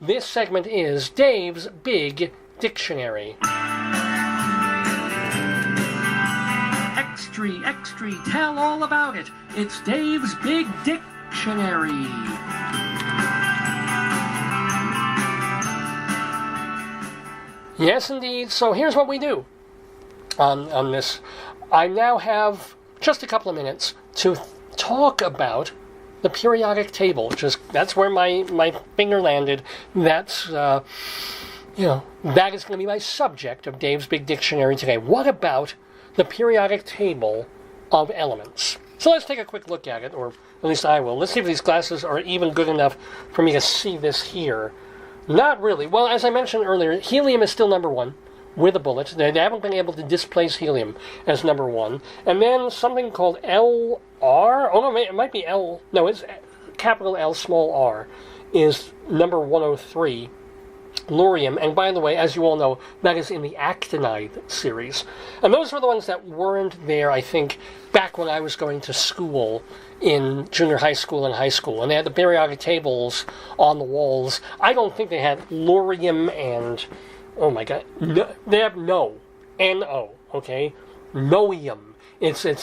This segment is Dave's Big Dictionary. Extra, tell all about it. It's Dave's Big Dictionary. Yes, indeed. So here's what we do on this. I now have just a couple of minutes to talk about the periodic table. That's where my finger landed. That's, that is going to be my subject of Dave's Big Dictionary today. What about the periodic table of elements? So let's take a quick look at it, or at least I will. Let's see if these glasses are even good enough for me to see this here. Not really. Well, as I mentioned earlier, helium is still number one with a bullet. They haven't been able to displace helium as number one. And then something called LR. Oh, no, it might be L. No, it's capital L, small r, is number 103. Lurium, and by the way, as you all know, that is in the actinide series. And those were the ones that weren't there, I think, back when I was going to school in junior high school and high school. And they had the periodic tables on the walls. I don't think they had lurium and, oh my god, no, they have N-O, okay? Noium. It's an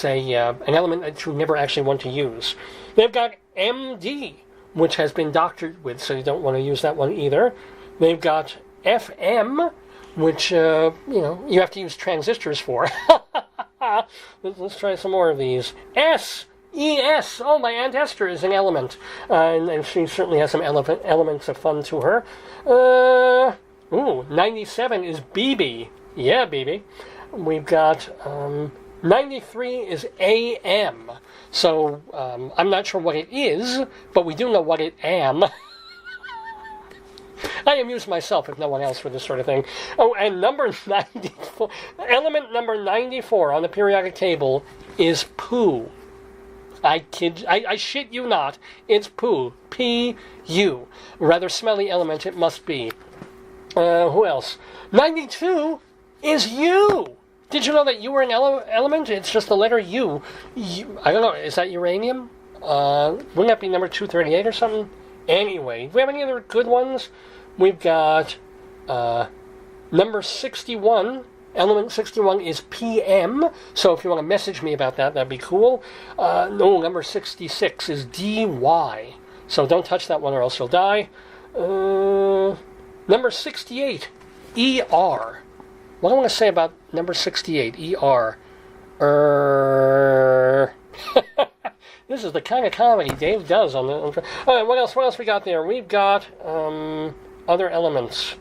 element that you never actually want to use. They've got MD, which has been doctored with, so you don't want to use that one either. They've got FM, which, you have to use transistors for. Let's try some more of these. SES. Oh, my Aunt Esther is an element. And she certainly has some elements of fun to her. 97 is BB. Yeah, BB. We've got 93 is AM. So, I'm not sure what it is, but we do know what it am. I amuse myself, if no one else, with this sort of thing. Oh, and number 94, element number 94 on the periodic table is poo. I shit you not, it's poo. P-U. Rather smelly element it must be. Who else? 92 is U. Did you know that you were an element? It's just the letter U. I don't know, is that uranium? Wouldn't that be number 238 or something? Anyway, do we have any other good ones? We've got number 61. Element 61 is PM. So if you want to message me about that, that'd be cool. Number 66 is DY. So don't touch that one or else you'll die. Number 68, ER. What do I want to say about number 68, ER? This is the kind of comedy Dave does on the... All right, what else we got there? We've got other elements.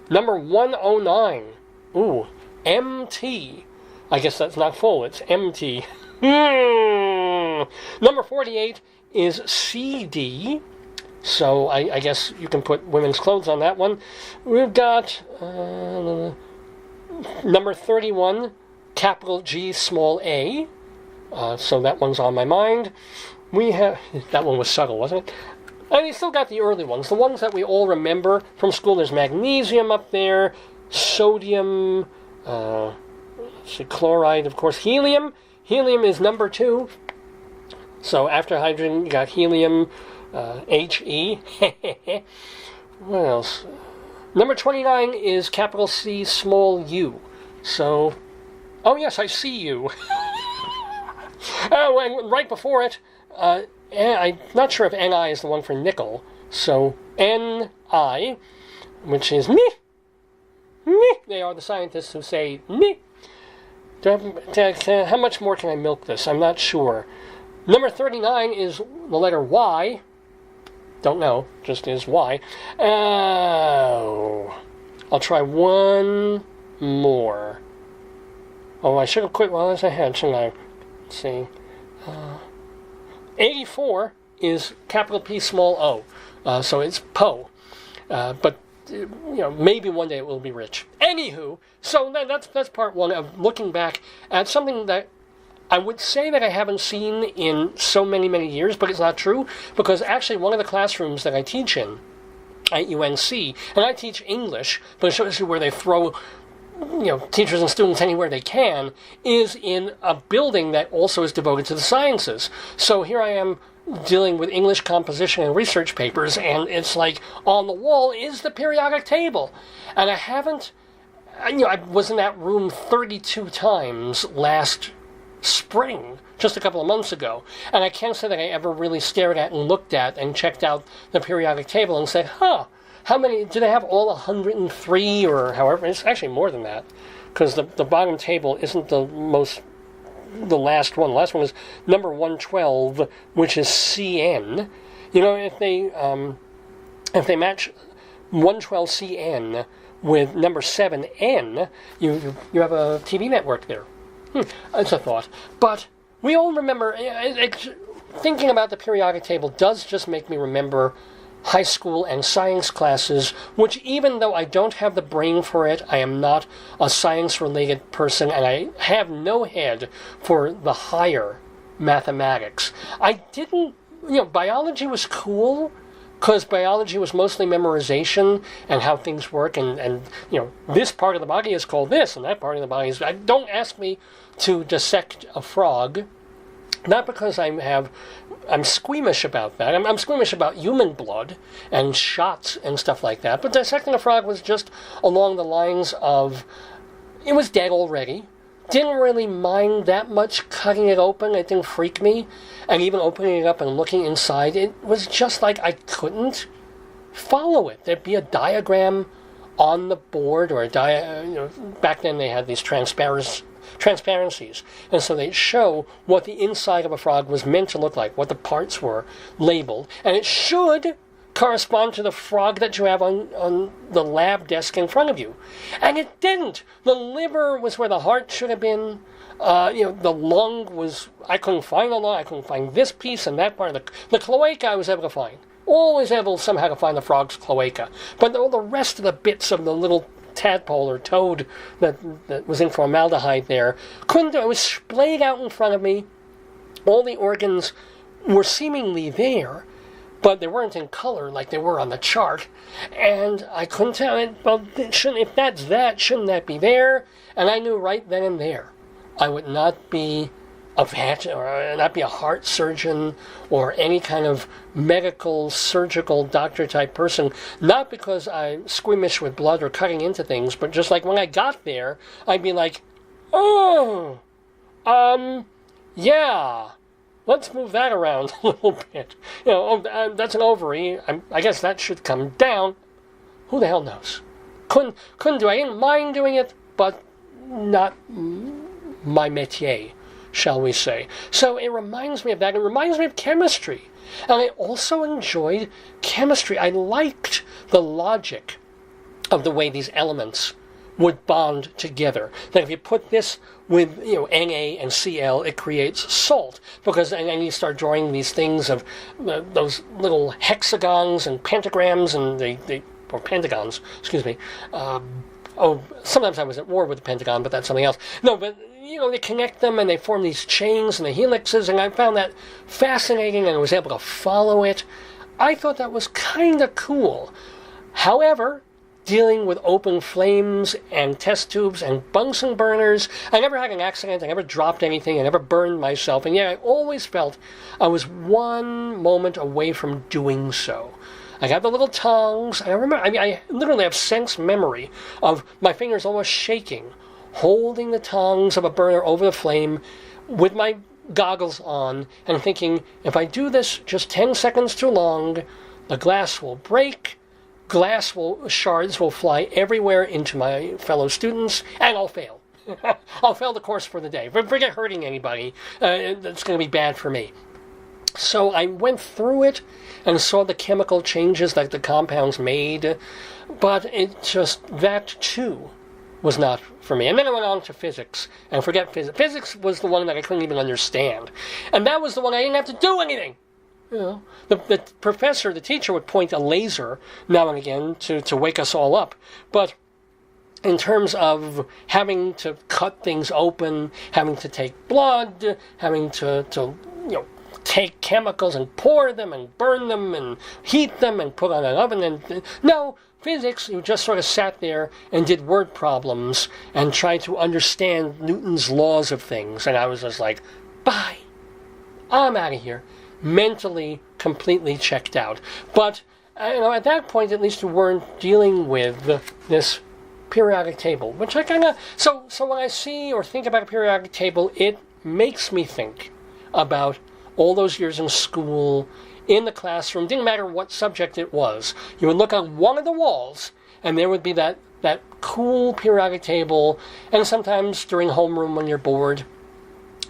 Number 109. Ooh, MT. I guess that's not full, it's MT. Number 48 is CD. So I guess you can put women's clothes on that one. We've got number 31, capital G, small a. So that one's on my mind. We have... That one was subtle, wasn't it? And you still got the early ones. The ones that we all remember from school. There's magnesium up there. Sodium. Chloride, of course. Helium. Helium is number 2. So after hydrogen, you got helium. He. What else? Number 29 is capital C, small u. So... Oh yes, I see you. Oh, and right before it, I'm not sure if Ni is the one for nickel, so Ni, which is me. They are the scientists who say me. How much more can I milk this? I'm not sure. Number 39 is the letter Y. Don't know, just is Y. Oh, I'll try one more. Oh, I should have quit while I was ahead, shouldn't I? Let's see. 84 is capital P, small o. So it's Po. But, maybe one day it will be rich. Anywho, so that's part one of looking back at something that I would say that I haven't seen in so many, many years, but it's not true, because actually one of the classrooms that I teach in at UNC, and I teach English, but it shows you where they throw teachers and students anywhere they can, is in a building that also is devoted to the sciences. So here I am dealing with English composition and research papers, and it's like on the wall is the periodic table. And I was in that room 32 times last spring, just a couple of months ago, and I can't say that I ever really stared at and looked at and checked out the periodic table and said, how many, do they have all 103 or however? It's actually more than that, because the bottom table isn't the last one. The last one is number 112, which is CN. If they match 112CN with number 7N, you have a TV network there. It's a thought. But we all remember, thinking about the periodic table does just make me remember high school and science classes, which even though I don't have the brain for it, I am not a science-related person, and I have no head for the higher mathematics. I didn't, biology was cool, because biology was mostly memorization and how things work, and this part of the body is called this, and that part of the body is... Don't ask me to dissect a frog, not because I'm squeamish about that. I'm squeamish about human blood and shots and stuff like that, but dissecting a frog was just along the lines of, it was dead already. Didn't really mind that much cutting it open. It didn't freak me. And even opening it up and looking inside, it was just like I couldn't follow it. There'd be a diagram on the board, or back then they had these transparencies. And so they'd show what the inside of a frog was meant to look like, what the parts were labeled. And it should correspond to the frog that you have on the lab desk in front of you. And it didn't. The liver was where the heart should have been. The lung was... I couldn't find the lung. I couldn't find this piece and that part. The cloaca I was able to find. Always able somehow to find the frog's cloaca. But all the rest of the bits of the little tadpole or toad that was in formaldehyde there, couldn't do it. It was splayed out in front of me. All the organs were seemingly there, but they weren't in color like they were on the chart. And I couldn't tell it, well, if that's that, shouldn't that be there? And I knew right then and there I would not be a vet, or not be a heart surgeon, or any kind of medical, surgical, doctor-type person. Not because I'm squeamish with blood or cutting into things, but just like when I got there, I'd be like, yeah, let's move that around a little bit. That's an ovary. I guess that should come down. Who the hell knows? Couldn't do it. I didn't mind doing it, but not my métier, shall we say. So it reminds me of that. It reminds me of chemistry. And I also enjoyed chemistry. I liked the logic of the way these elements would bond together. That if you put this with Na and Cl, it creates salt. Because and then you start drawing these things of those little hexagons and pentagrams and or pentagons, excuse me. Sometimes I was at war with the Pentagon, but that's something else. No, but they connect them and they form these chains and the helixes, and I found that fascinating and I was able to follow it. I thought that was kind of cool. However, dealing with open flames and test tubes and Bunsen burners, I never had an accident, I never dropped anything, I never burned myself, and yet I always felt I was one moment away from doing so. I got the little tongs. I literally have sense memory of my fingers almost shaking, holding the tongs of a burner over the flame with my goggles on and thinking, if I do this just 10 seconds too long, the glass will break, shards will fly everywhere into my fellow students, and I'll fail. I'll fail the course for the day. Forget hurting anybody. It's going to be bad for me. So I went through it and saw the chemical changes that the compounds made, but that too was not for me. And then I went on to physics, and forget physics. Physics was the one that I couldn't even understand. And that was the one I didn't have to do anything. The professor, the teacher, would point a laser now and again to wake us all up. But in terms of having to cut things open, having to take blood, having to take chemicals and pour them and burn them and heat them and put on an oven. And no, physics, you just sort of sat there and did word problems and tried to understand Newton's laws of things. And I was just like, bye. I'm out of here. mentally completely checked out. But at that point, at least we weren't dealing with this periodic table, which I kind of... So when I see or think about a periodic table, it makes me think about all those years in school, in the classroom. Didn't matter what subject it was. You would look on one of the walls, and there would be that cool periodic table, and sometimes during homeroom when you're bored,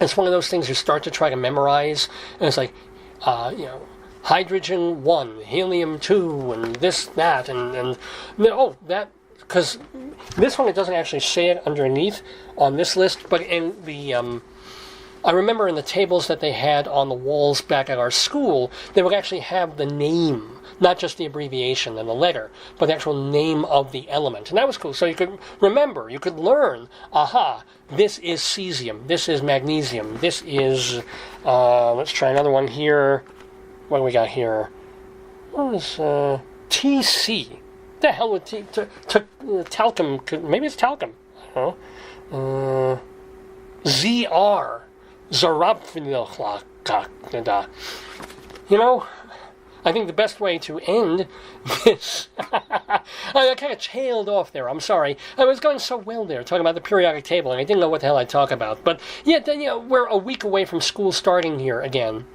it's one of those things you start to try to memorize, and it's like, hydrogen 1, helium 2, and this, that, and that, because this one, it doesn't actually say it underneath on this list, but in the, I remember in the tables that they had on the walls back at our school, they would actually have the name, not just the abbreviation and the letter, but the actual name of the element. And that was cool. So you could remember, you could learn, this is cesium, this is magnesium, this is, let's try another one here. What do we got here? What is TC? The hell with talcum? Maybe it's talcum. I don't know. ZR. Zaraphnilchlak. I think the best way to end this... I kind of tailed off there, I'm sorry. I was going so well there, talking about the periodic table, and I didn't know what the hell I'd talk about. But, we're a week away from school starting here again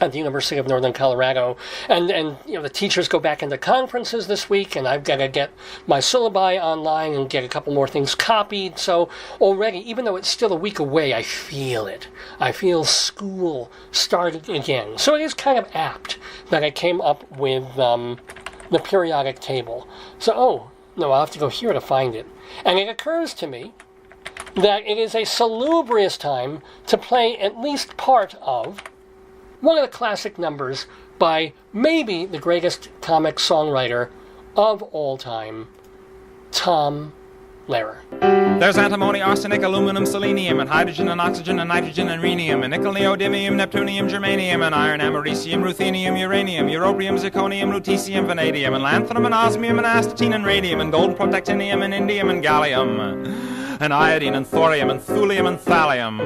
at the University of Northern Colorado, and the teachers go back into conferences this week, and I've got to get my syllabi online and get a couple more things copied. So already, even though it's still a week away, I feel it. I feel school started again. So it is kind of apt that I came up with the periodic table. So, I'll have to go here to find it. And it occurs to me that it is a salubrious time to play at least part of one of the classic numbers by maybe the greatest comic songwriter of all time, Tom Lehrer. There's antimony, arsenic, aluminum, selenium, and hydrogen, and oxygen, and nitrogen, and rhenium, and nickel, neodymium, neptunium, germanium, and iron, americium, ruthenium, uranium, europium, zirconium, lutetium, vanadium, and lanthanum, and osmium, and astatine, and radium, and gold, protactinium, and indium, and gallium, and iodine, and thorium, and thulium, and thallium.